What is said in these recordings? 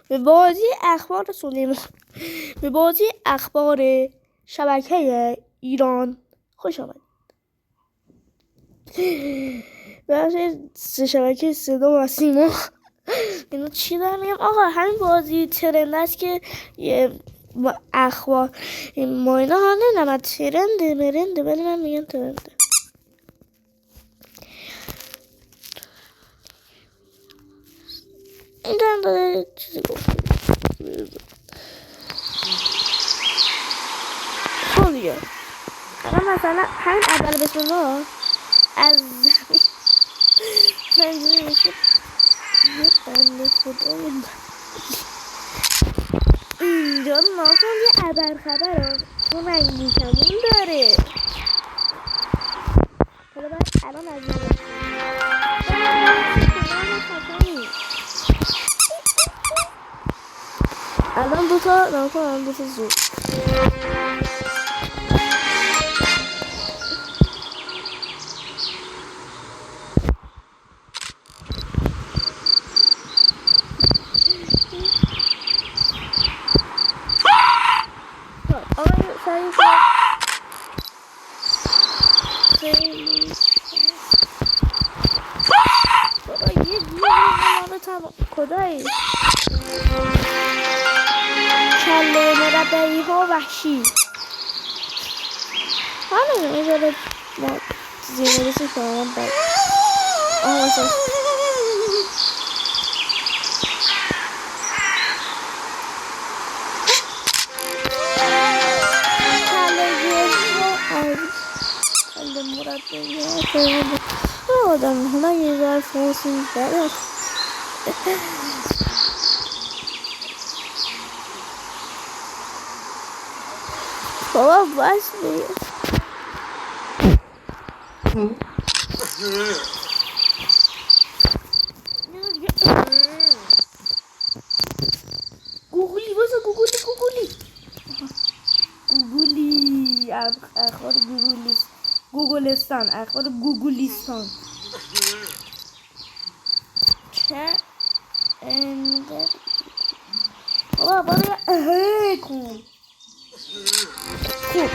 به بازی اخبار سلیمان، به بازی اخبار شبکه ایران خوش آمدید. بخش شبکه صدا و سیما. اینو چی دارم میگم آقا؟ همین بازی ترند است که اخبار ما اینا ها نمیدونم ترنده مرنده، ولی من میگم ترنده. این دارم داره چیزی گفت. خب دیگه الان مثلا همین اول بسم الله از زمین پنجره میشه یه بنده خدا اینجا ناکن یه ابرخبر تو رنگی کمون داره. حالا باید الان از الان دوتا ناکن الان دوتا زود کدایی کله مربعی ها وحشی حالا نمیذاره ما زیره بسی کنم باید مثلا کله مربعی ها آدم حالا یه ذر فوسی برد بابا باش دیگه گوگلی واسه گوگلی اخبار گوگلستان اخبار گوگلیستان چه انده بابا بابا کن خوب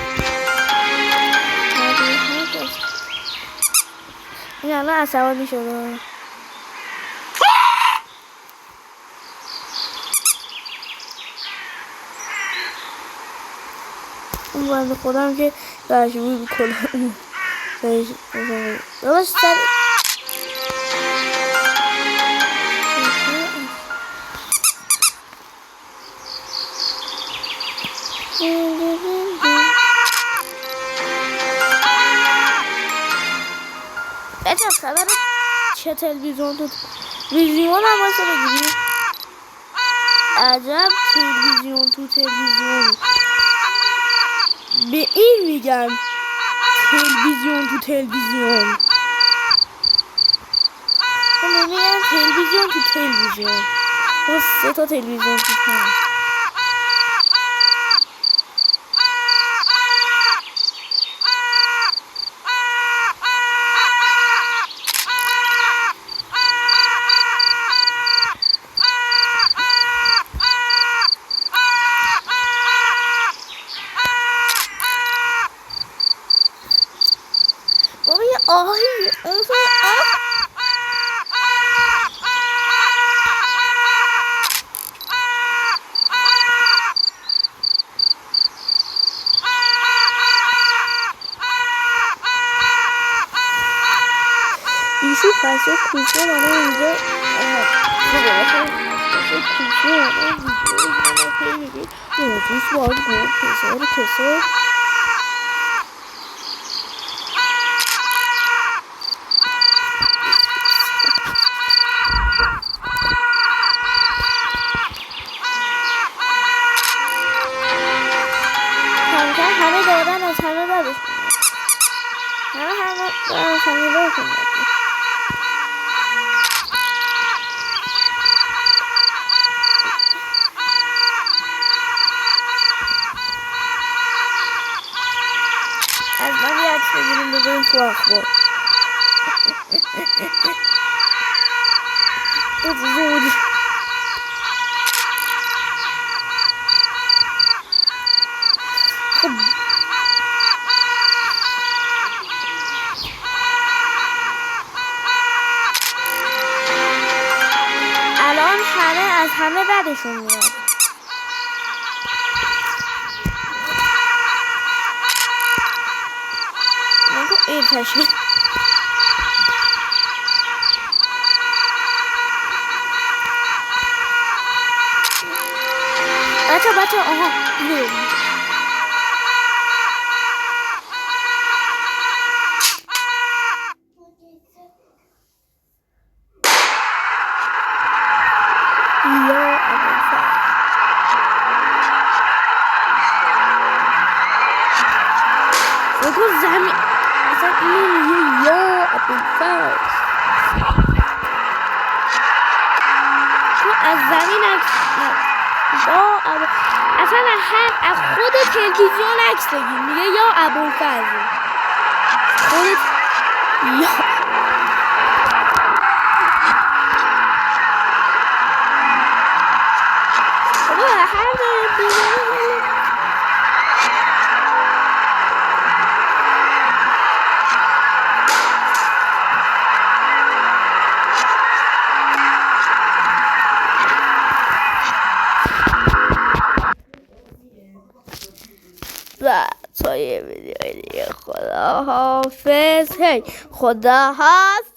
این الان عصبانی شده اون بنده خودم که برشبوی بکنم داداش سر بچه خبر چه تلویزیون هم واسه بگیریم عجب تلویزیون به این میگن تلویزیون میگن تلویزیون با 3 تا تلویزیون تو هم بابا یه آهی ایشو خسته کوچه مانا اینجا کوچه مانا پسر همه دادن از همه بدش همه بدشون از من یه عکس بگیریم بذاریم تو اخبار زودی همه بعدشون میاد. نگو این تشکیل بچه آها نگو زمین اصلا اینو یا ابوالفضل تو از زمین اصلا از خود تلویزیون عکس بگیر میگه یا ابوالفضل خودت یا بابا هر تا یه ویدیو دیگه خدا حافظ. هی خدا حافظ.